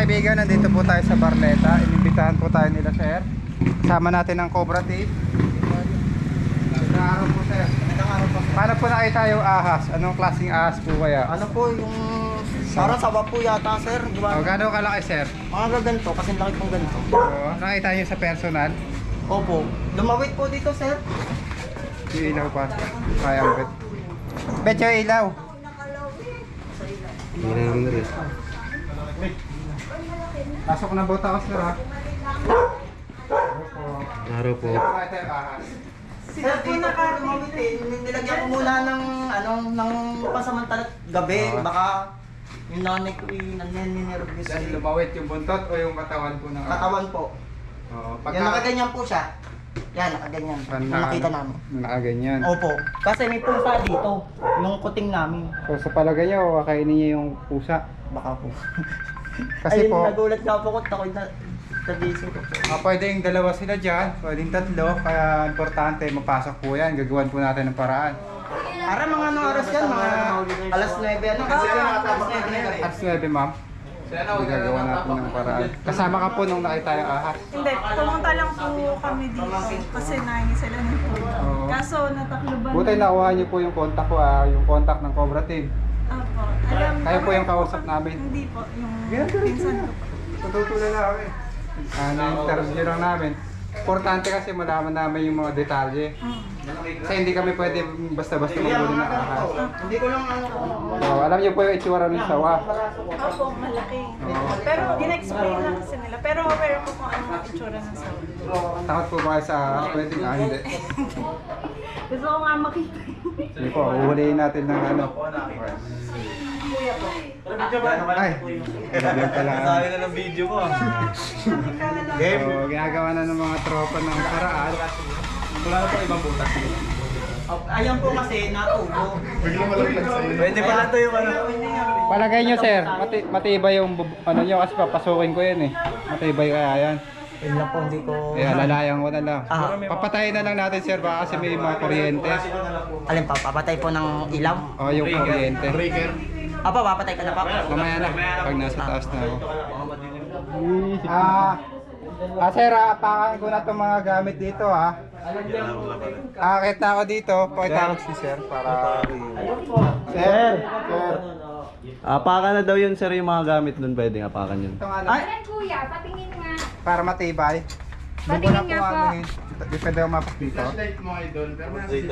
kaibigan, nandito po tayo sa Barleta. Inimbitahan po tayo nila sir. Kasama natin ang Cobra Team. Magandang araw po sir. Paano po nakita yung ahas? Anong klaseng ahas po kaya? Ano po yung parang sawa po yata sir, di ba? Gano'n kalaki sir? Mga gaganto, kasi laki pong ganito. Nakita nyo sa personal? Opo. Lumawit po dito sir. Yung ilaw pa. Kaya ang bet. Bet yung ilaw. Hindi na naman rin. Pasok na botakas sir ha. Araw po. Nakita yung ahas. Sir, dito po lumawit eh. Nilagyan ko muna ng ng pasamantala gabi. Baka yung nanay ko nanininervous Dahil eh. lumawit yung buntot o yung katawan po ng ahas? Katawan po. Oo. Yan, nakaganyan po siya. Yan, nakaganyan. Yung nakita namin. Nakaganyan. Opo. Kasi may pusa dito. Yung kuting namin. So sa palagay nyo, kakainin niya yung pusa. Baka po. Kasi Ayun, po, nagulat nga po ko. Takoy na nagising ko po. pwedeng dalawa sila dyan, pwedeng tatlo. Kaya importante, mapasok po yan. Gagawan po natin ng paraan. Para mga anong oras yan? Mga alas 9 ano? Kasi At 9 ma'am. Gagawa natin ng paraan. Kasama ka po nung nakita yung ahas. Hindi, pumunta lang po kami dito kasi nahingi sila ng food. Oo. Kaso natakluban. Buti nakuha niyo po yung contact ko, yung contact ng Cobra Team. Apo. Alam, Kayo po yung kausap namin. Hindi po, yung Ganun, pinsan ko po. Tututunan na kami. Na-interview lang namin. Importante kasi malaman namin yung mga detalye. Kasi hindi kami pwede basta-basta magbuli ng ahas. Hindi ko lang ano. So, alam niyo po yung itsura ng sawa. Opo, malaki. Oo. Pero in-explain lang kasi nila. Pero aware po kung ano ang itsura ng sawa. Takot po ba kayo sa ahas? Pwede nga, hindi. Gusto ko nga makita. Sige po, uhulihin natin ng ano. Ay, yan pala. Sabi na ng video ko. So, ginagawa na ng mga tropa ng paraan. Wala na po ibang butas. Ayan po kasi natubo. Pwede pala ito yung ano. Palagay nyo sir, matibay yung ano nyo kasi papasukin ko yan eh. Matibay kaya yan. Yun lang po, hindi ko... Eh, alalayan ko na lang. Ah. Papatayin na lang natin sir, baka kasi may mga kuryente. Alin pa, papatay po ng ilaw? O, yung kuryente. Apa, papatay ka na pa? Mamaya na, pag nasa taas na ako. Sir, apakan ko na itong mga gamit dito ha. Akit na ako dito, pakitawag si sir para... Sir! Sir! Apakan na daw yun sir yung mga gamit nun. Pwede apakan yun. Itong ano, Ayan kuya, patingin nga. para matibay. Patingin nga po. Di pwede umapak dito.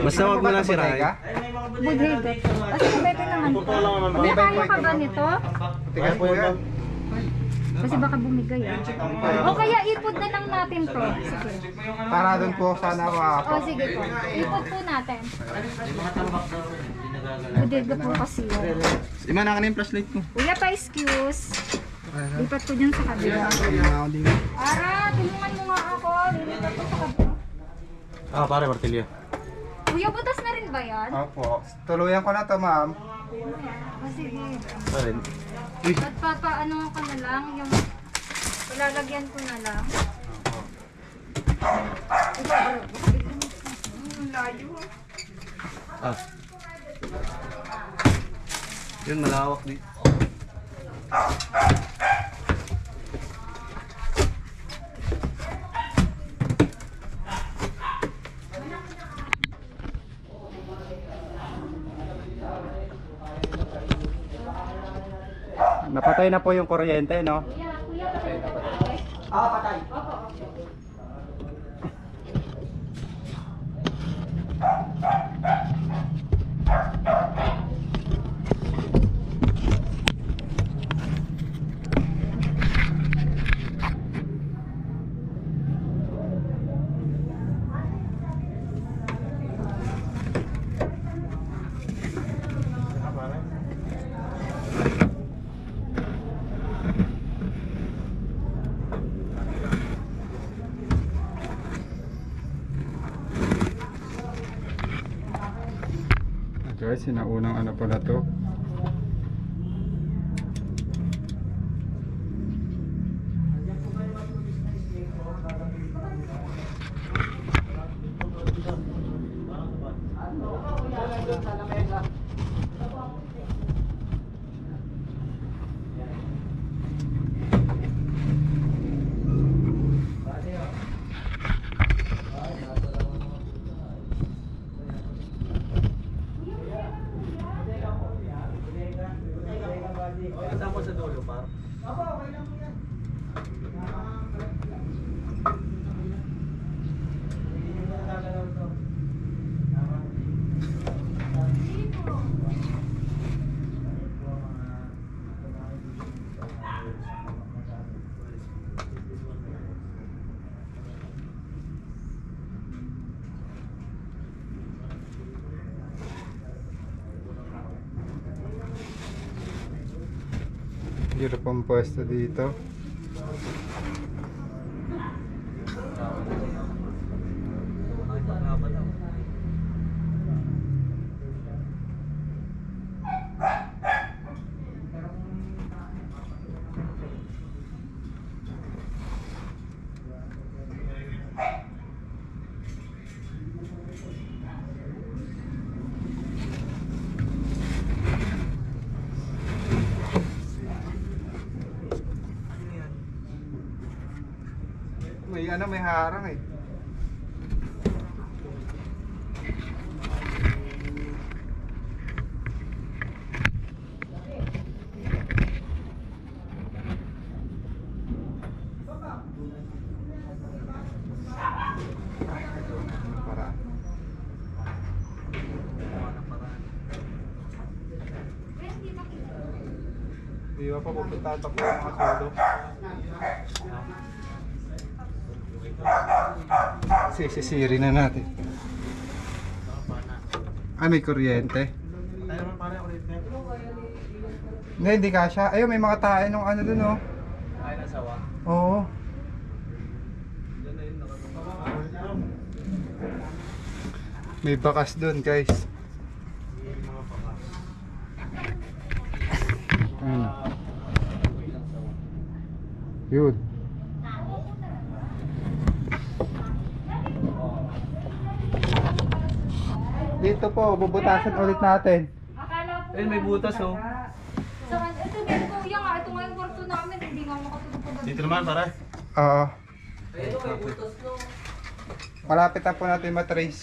Basta wag mo lang sirahin. Budhiga. Kasi pwede naman po. Kuya, kaya ka ba nito? Tigas po yan. Kasi baka bumigay ah. O kaya ipod na lang natin to. Sige. Para doon po sana ako O aapak. sige po. Ipod po natin. Budhiga po kasi yun. Ima na yung flashlight ko. Kuya, pa-excuse. Lipat ko dyan sa kabila. Ara, tulungan mo nga ako. Lilipat ko sa kabila. Ah, pare martilyo. Kuya, butas na rin ba yan? Opo. Tuluyan ko na to ma'am. O sige. Pare. At papaano ko na lang, yung ilalagyan ko na lang. Layo. Ah. Yun, malawak dito. Napatay na po yung kuryente, no? Kuya, Patay. Guys, sinaunang ano pala to. Kasama ko sa dulo, par. Aba, okay lang po yan. Hirap ang pwesto dito. May harang eh. Di ba pa pupunta pa po mga solo? Sisiri na natin. May kuryente. Hindi kasha. Ayun, may mga tae nung ano dun, oh. Ay, nasawa. Oo. May bakas dun, guys. Yun. Dito po, bubutasan ulit natin. Akala po. Ayun, may butas, oh. Sa ito din kuya nga, ito nga yung kwarto namin, hindi nga makatulog pa. Dito naman, pare. Oo. Ayun, may butos no. Malapit na po natin matrace.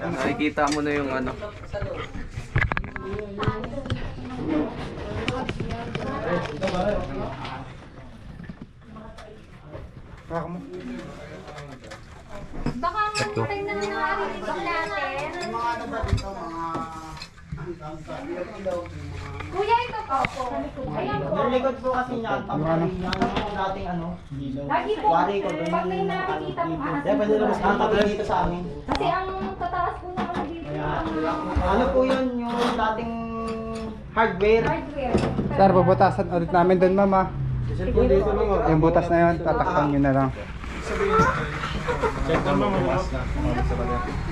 Nakikita mo na yung ano. Sa loob. Baka mo. Baka mantay na narinig natin. Kuya, ito po. Ayan po. Yung likod po kasi niya, yung dating ano, Lagi po, wari ko doon. pag may nakikita pong ahas Kaya pwede naman sa dito sa amin. kasi ang tataas po naman dito ang Ano po yun, yung dating hardware. hardware. Sir, bubutasan ulit namin dun, mama. Dito lang. Yung butas na yun, tatakpan nyo na lang. Check naman mo bukas na.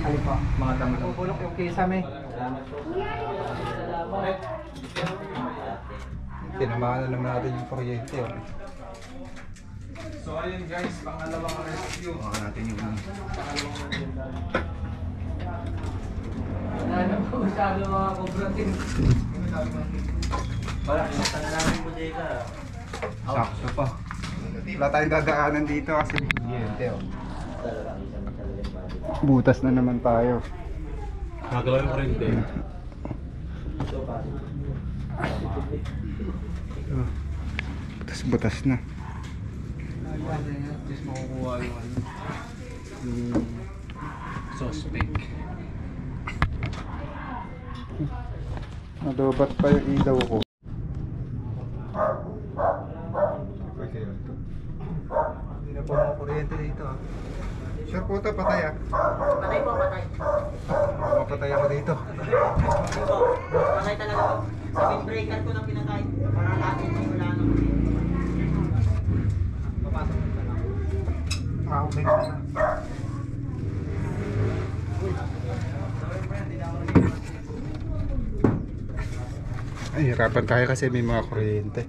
Ano po? Mga damit. Pupulok yung kisame. Tinamaan na naman natin yung kuryente. Oh. So ayun guys, pangalawang rescue. Baka natin yung Wala na po masyado mga cooperative. Wala, kinasta na namin bodega. sakto pa. Wala tayong dadaanan dito kasi kuryente. Oh. Butas na naman tayo. Nagalaw yung kurente. Butas na. Just makukuha yung ano. Yung suspect. Nadobat pa yung ilaw ko. Hindi na po mga kuryente dito. Sure po ito, patay ah. Patay po, patay. Mapatay ako dito. Patay talaga po. Sa windbreaker ko na pinatay. Para natin yung wala nang papasok na lang. Okay. Ay, hirapan tayo kasi may mga kuryente.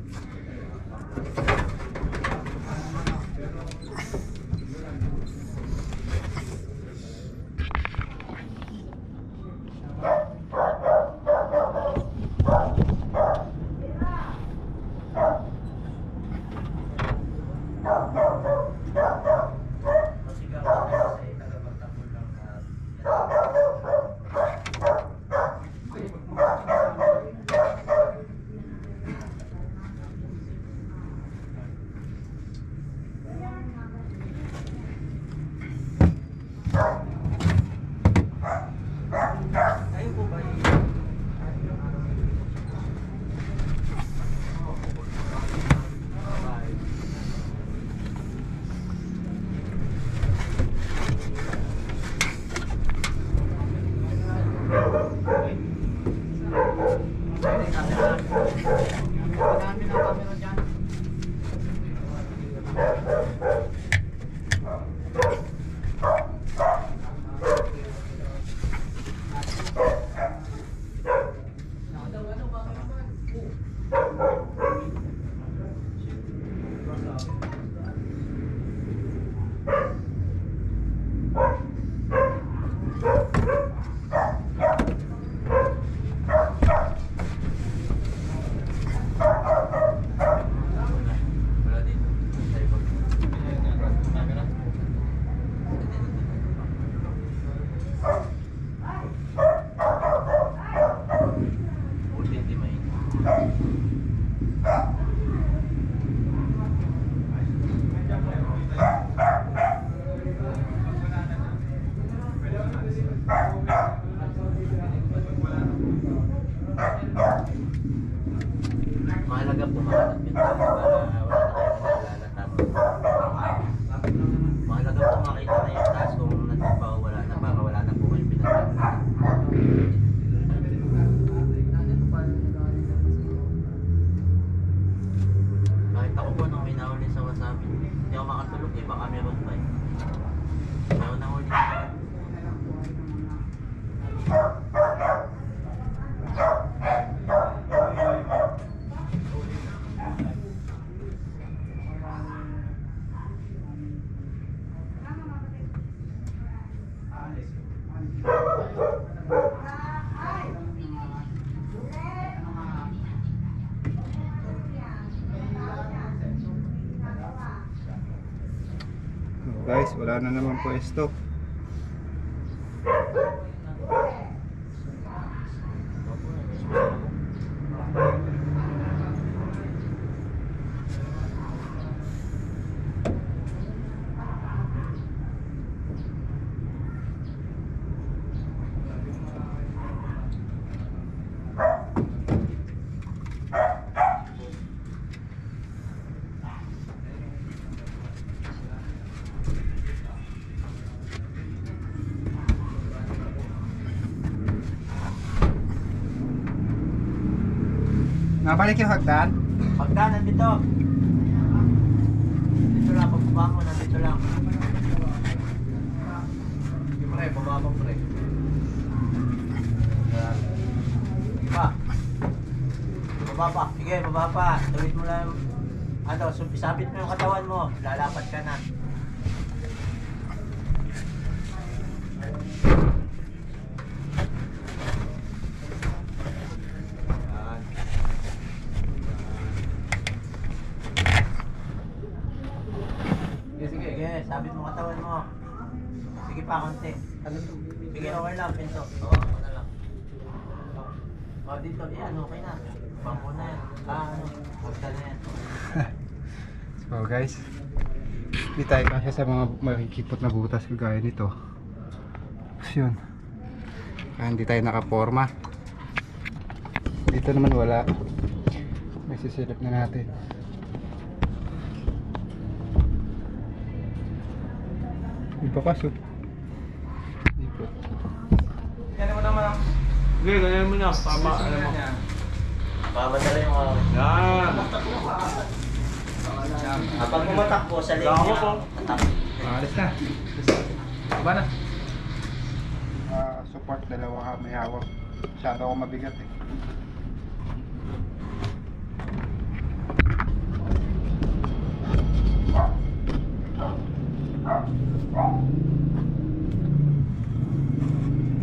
Marami na camera dyan. Mahalaga pumahanap yun tayo para wala na kayo naglalatap. Mahalaga po makita na yung taas kung nagpapawala na para wala na po kayong pinaglalatap. Kahit ako po nung may nahuli sa wasabi, hindi ako makatulog eh, baka meron pa eh. Ayaw na huli. So guys, wala na naman pwesto. Nabalik yung hagdan? Pagka nandito. Dito lang, pagbaba mo, nandito lang. Yung pre, baba mo pre. Pa. Baba pa. Sige, baba pa. Tuwid mo lang. Ano, sabit mo yung katawan mo. Lalapat ka na. Sige, sabit mo katawan mo. Sige pa, konti. Sige, okay lang, pinto. Oo, ako na lang. O, dito, yan, okay na. Bangko na yan. Hagdan na yan. So guys, hindi tayo kasi sa mga makikipot na butas kagaya nito. Tapos yun, hindi tayo nakaporma. Dito naman wala. May sisilip na natin. Iba kaso. Iba. Yan mo naman ang... Okay, ganyan mo na. Tama, alam mo. Papadala yung ako. Yan. Kapag pumatakbo sa lane Dako niya, po. Alis na. Aba na. Support dalawa may hawak. Masyado ako mabigat eh.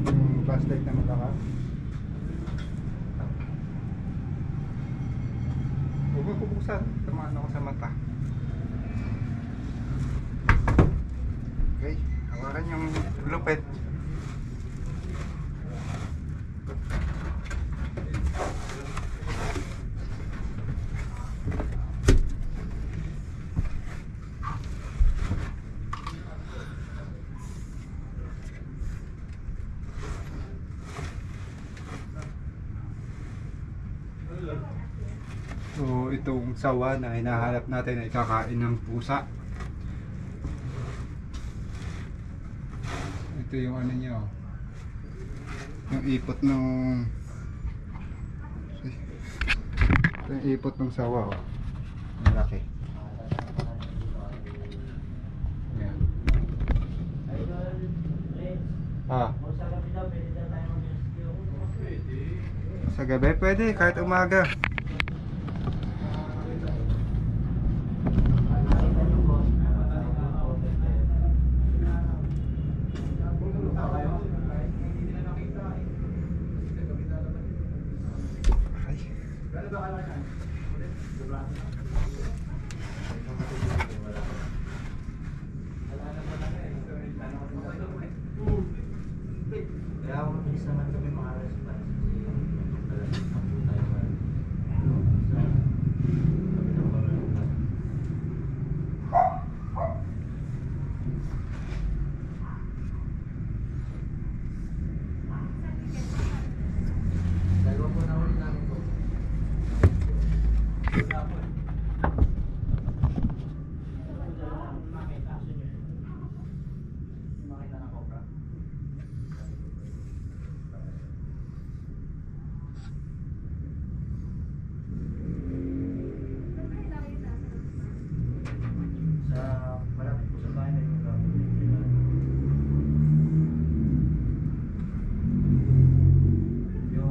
Yung flashlight na malakas. Huwag mo bubuksan. Tamaan ako sa mata. Okay, hawakan yung lupit. So itong sawa na hinahanap natin ay kakain ng pusa. Ito yung ano niya, oh. Yung ipot ng Ito yung ipot ng sawa, oh. Malaki. Ayan. Ah. Sa gabi pwede, kahit umaga. Kaya mabilis naman kami makaresponse. Dalawa po na ulit namin po. Makita na cobra. Sa malapit po sa bahay na yung Yo.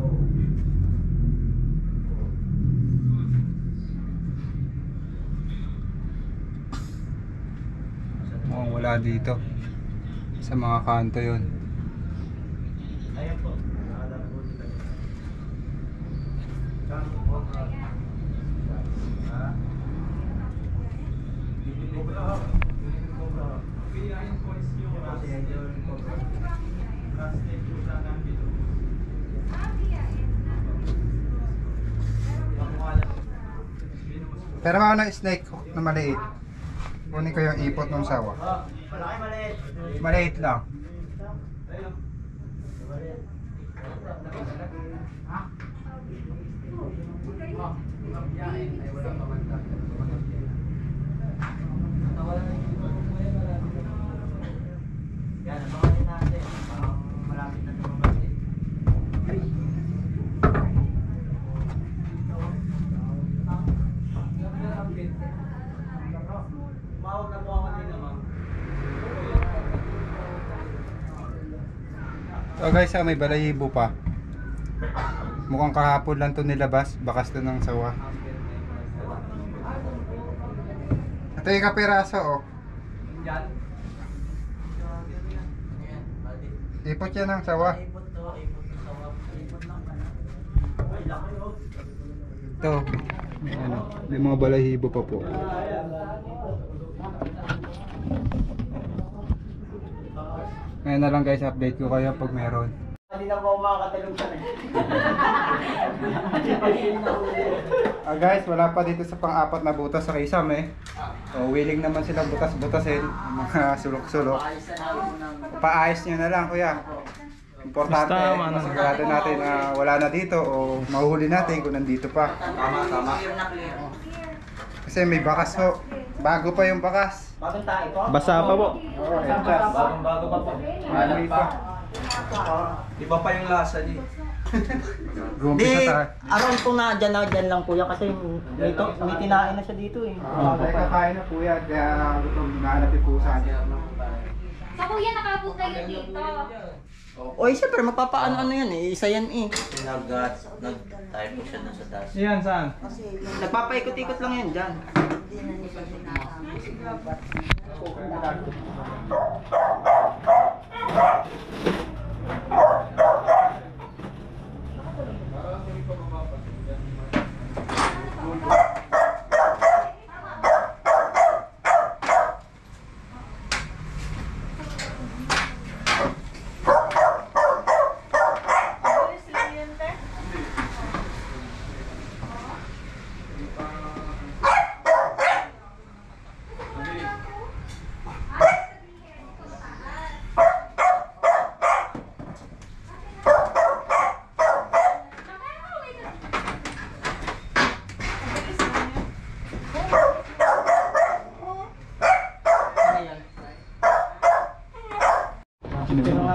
Mukhang wala dito. Sa mga kanto yun. Ayan po. Nakadaan po dito. Kanto po. Ha? Bibili ko ba? Bibili ko ba? Pilihain po is yung kasi yung cobra. Plastic po sa namin dito. Pero mga na snake na maliit. Kunin ko yung ipot ng sawa. Malaki maliit. Maliit lang. Yan, abangan natin. Parang malapit na lumabas eh. Tumawag na po ako din naman. So guys, may balahibo pa. Mukhang kahapon lang to nilabas. Bakas to ng sawa. Ito yung kapiraso, oh. Yan. Ipot yan ng sawa. Ipot to, ipot to sawa. Ipot lang ba na? Ay, laki oh. Ito. Ano, may mga balahibo pa po. Ngayon na lang guys, update ko kayo pag meron. Hindi na po makakatalong sa Guys, wala pa dito sa pang-apat na butas sa Kaisam eh. So, willing naman silang butas-butasin, mga sulok-sulok. Paayos nyo na lang kuya. Importante, masigurado natin na wala na dito o mahuli natin kung nandito pa. Tama. Clear na clear. Kasi may bakas ho. Bago pa yung bakas. Bagong tayo po? Basa pa po. Oo, enchas. Bago pa po. Mali pa. Iba pa yung lasa niya. Gumpisa Di, tayo. around po na dyan lang po yan kasi may tinain na siya dito eh. Kaya kakain na po yan. Kaya gutom nahanap yung pusa niya. Sa kuya, nakabot kayo dito. Oy, siyempre mapapaano yan eh. Isa yan eh. Nag-type po siya na sa taas. Yan, saan? Nagpapaikot-ikot lang yan dyan.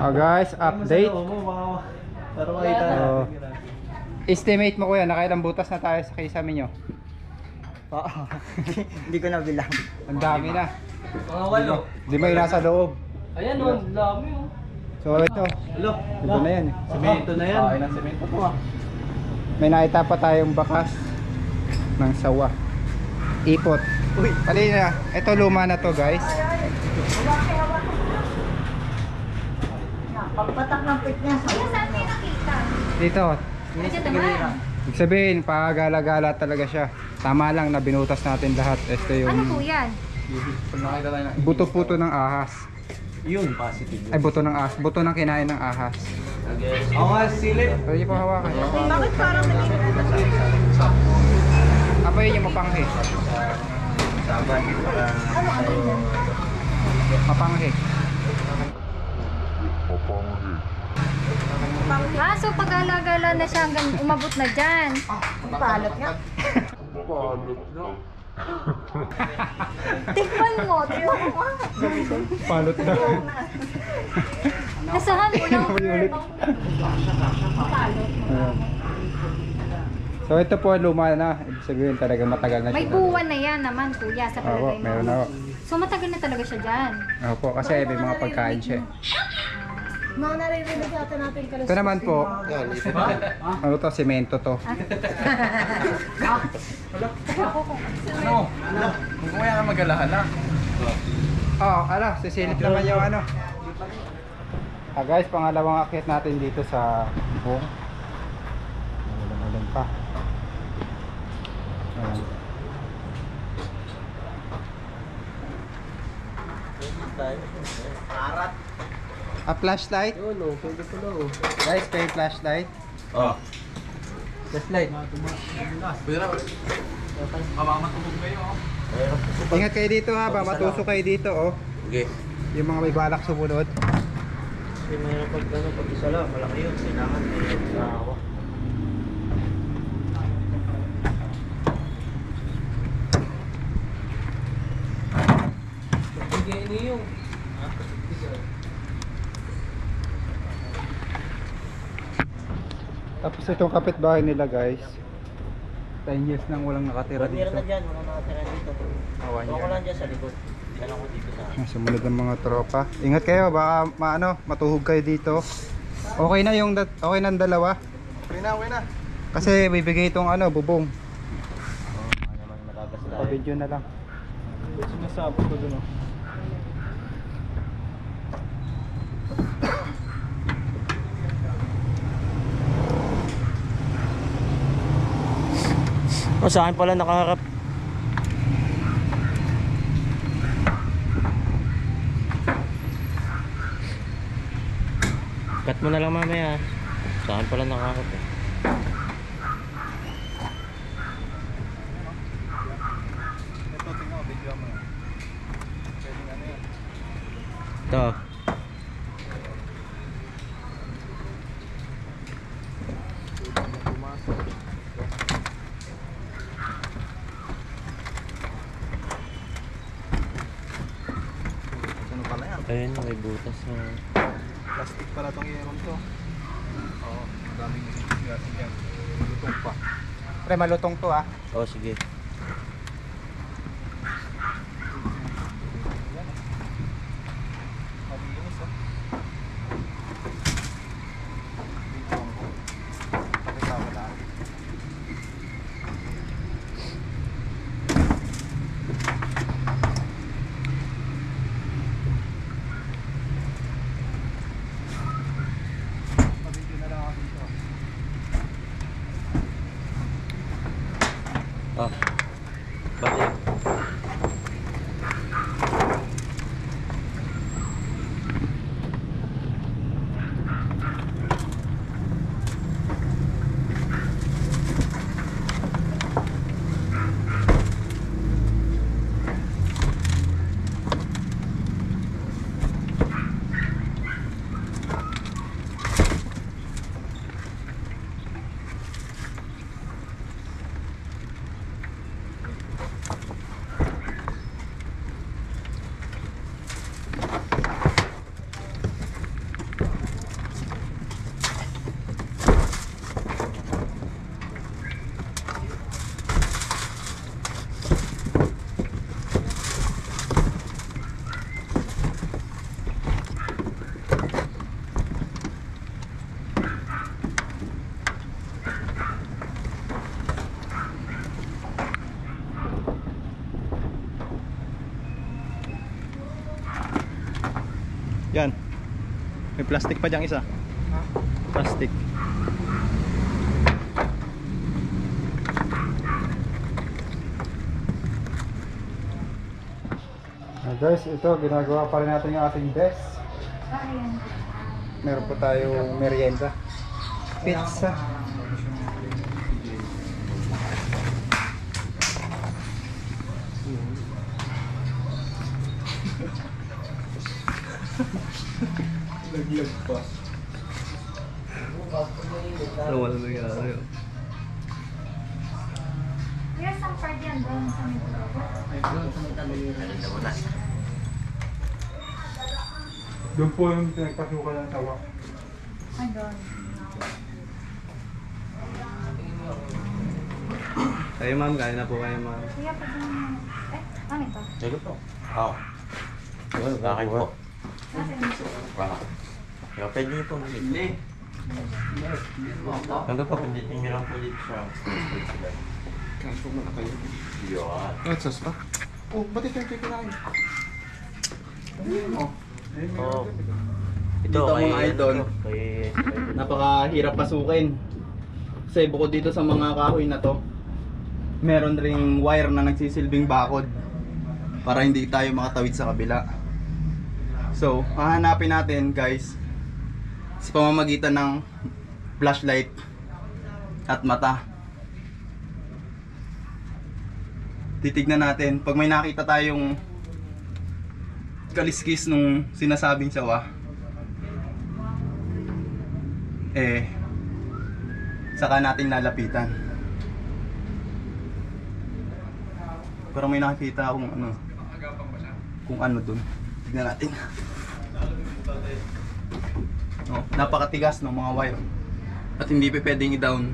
Guys, update. Para makita Oh, Estimate mo kuya, nakailang butas na tayo sa kisame nyo? Oo. Hindi ko na bilang. Ang dami na. Mga walo. Di ba yung nasa loob? Ayan o, ang dami o. So ito, Hello. ito na yan. Semento na yan. Ilang semento to ah. May nakita pa tayong bakas ng sawa. Ipot. Uy. Pali na, ito luma na to guys. Pagpatak ng pit niya. Kuya, saan kayo nakita? Dito, Nandiyan naman. ibig sabihin, pagala-gala talaga siya. Tama lang na binutas natin lahat. Ito yung Ano po yan? buto-puto ng ahas. Yun, positive. Ay, buto ng ahas. Buto ng kinain ng ahas. Oo nga, silip. Pwede po hawakan. Bakit parang naging Apa yun yung mapanghe? Saban. Mapanghe. Ah, so pag-alagala na siya hanggang umabot na dyan. Palot nga. Tikman mo, tikman mo. Palot na. Nasahan mo lang. Ulit. Palot. Ayan. So ito po luma na. Ibig sabihin talaga matagal na siya. May buwan na yan naman, kuya, sa Opo, palagay meron na mo. po. So matagal na talaga siya dyan. Opo, kasi may mga pagkain siya. Mga naririnig natin natin kalas. Ito naman po. Ano to? Semento to. Kung kaya ka mag-alahala. Oo, sisilip naman yung ano. Guys, pangalawang akyat natin dito sa bung. Ulan-ulan pa. Ayan. Arat. A flashlight? Oo, no, pwede ko na oh. Guys, kayo flashlight. Oh. Flashlight. Pwede na. Baka matulog kayo oh. Ingat kayo dito ha, ba matusok kayo dito oh. Okay. Yung mga may balak sumunod. Kasi mayroon pag isa lang, malaki yun. Kailangan may usawa. Bigay niyo yung Tapos itong kapitbahay nila guys. 10 years nang walang nakatira Meron dito. na dyan, wala nakatira dito. Awan Ako yan. lang dyan sa likod. Yan ako dito sa Sumunod ang mga tropa. Ingat kayo, baka matuhog kayo dito. Okay na yung okay na ang dalawa. Okay na. Kasi bibigay itong bubong. ano naman matagas tayo. Pa-video na lang. Sinasabot ko dun oh. Oh, sa akin pala nakaharap. Cut mo na lang mamaya. Sa akin pala nakaharap eh. Ito, tingnan mo, video mo. Pwedeng ano yan. Ito. Ano pala yan? Ayun, may butas na. Plastic pala tong iron to. Oo, madaming gas yan. Lutong pa. Pre, malutong to ah. Oh, sige. Malinis oh. Pakita ko lang. Pa-video na lang ako dito. Oh. Bakit? Yan. May plastic pa diyang isa. Plastic. Guys, ito ginagawa pa rin natin yung ating desk. Meron po tayong merienda. Pizza. Naglag pa. Wala nangyari. Yes, ang card yan doon sa metro. Doon po yung pinagpasukan ng tawa. Ay, doon. Kayo ma'am, kain na po kayo ma'am. Kuya, pwede naman. Ano ito? Sige po. Oo. Bakit po? Wala. Kaya pwede niyo po. Hindi. Ano po, pinditin niyo lang po dito sa... Kaso mo na kayo. Yun. Ano, sauce pa? Oh, ba't ito yung kikinain? Oo. Ito mga idol. Kay... Napakahirap pasukin. Kasi bukod dito sa mga kahoy na to, meron ring wire na nagsisilbing bakod para hindi tayo makatawid sa kabila. So, hahanapin natin guys sa pamamagitan ng flashlight at mata. Titignan natin pag may nakita tayong kaliskis nung sinasabing sawa, saka natin lalapitan. Pero may nakikita akong kung ano dun. Tignan natin. Oh, napakatigas ng mga wire. At hindi pa pwedeng i-down.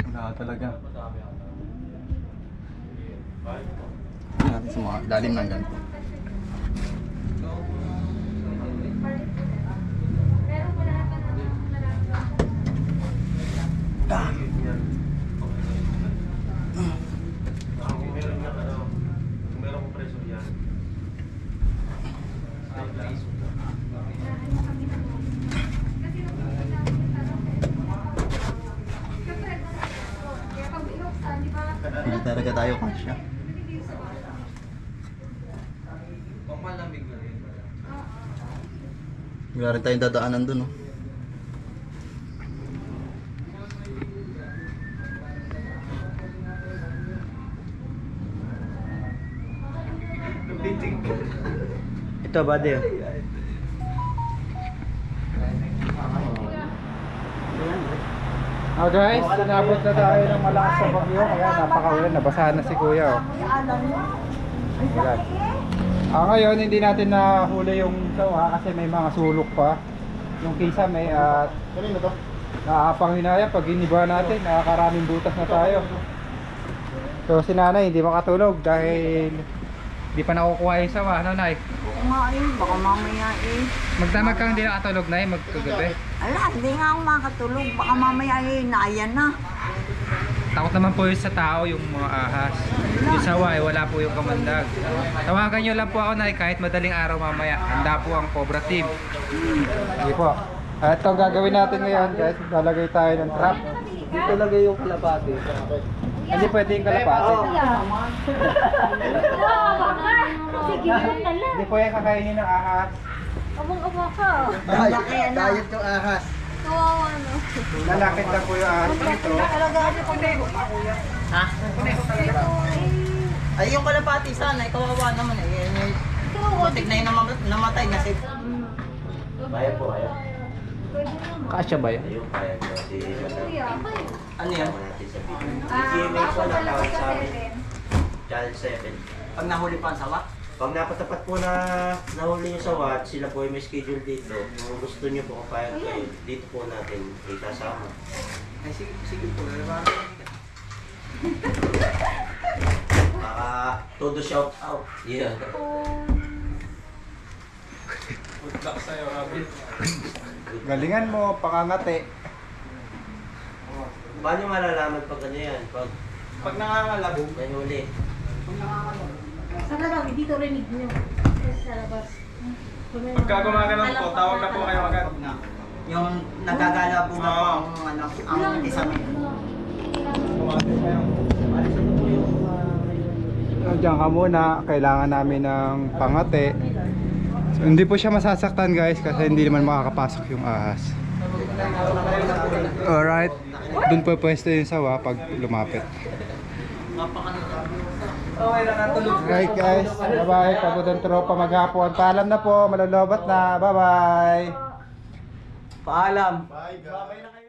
Wala talaga. Tignan natin sa mga lalim ng ganito. Hindi talaga tayo kasya. Wala rin tayong dadaanan dun, no? Ito ba din? Ah guys, inabot na tayo ng malakas sa bagyo. Kaya napakaulan, nabasahan na si kuya. Oh. Ayan. Ngayon hindi natin nahuli yung sawa kasi may mga sulok pa. Yung kisame at nakakapanghinaya pag iniba natin, nakakaraming butas na tayo. So si nanay hindi makatulog dahil di pa nakukuha yung sawa. Ano nay? Nga eh, baka mamaya eh. Magdamag kang hindi nakatulog nay magkagabi. Ala, hindi nga ako makatulog. Baka mamaya eh, naayan na. Takot naman po yun sa tao yung mga ahas. Yung sawa wala po yung kamandag. Tawagan nyo lang po ako na kahit madaling araw mamaya. Handa po ang Cobra Team. Sige po. At ito gagawin natin ngayon guys. Lalagay tayo ng trap. Dito lagay yung kalapati. Hindi pwede yung kalapati. Sige, yun na lang. Hindi po yan kakainin ng ahas. Abang-aba ka. Diet yung ahas. Kawawa no. Lalakit lang po yung ahas dito. Ha? Ay, yung kalapati sana, kawawa naman eh. Butik na yung namatay na si... Kaya po, kaya. Kasya ba yan? Ayun, kaya po. Si Kuya, Ano yan? natin sa video. GMA po na tawag sa amin. Child 7. Pag nahuli pa ang sawa? Pag napatapat po na nahuli yung sawa at sila po ay may schedule dito, kung gusto nyo po kapayag kayo, dito po natin isasama. Ay, sige po. Todo shout out. Yeah. Galingan mo, pangangati. Paano malalaman pag ano yan? Pag nangangalab, yan huli. Sa labas, dito rinig nyo. Sa labas. Pagka gumagalaw po, tawag na po kayo agad. Yung nagagala po na po ang isang Diyan ka muna, kailangan namin ng pangati. So, hindi po siya masasaktan guys kasi hindi naman makakapasok yung ahas. Alright, dun po pwesto yung sawa pag lumapit. Alright guys, bye bye. Pagod ang tropa maghapon. Paalam na po, malolobat na. Bye bye. paalam. Bye guys.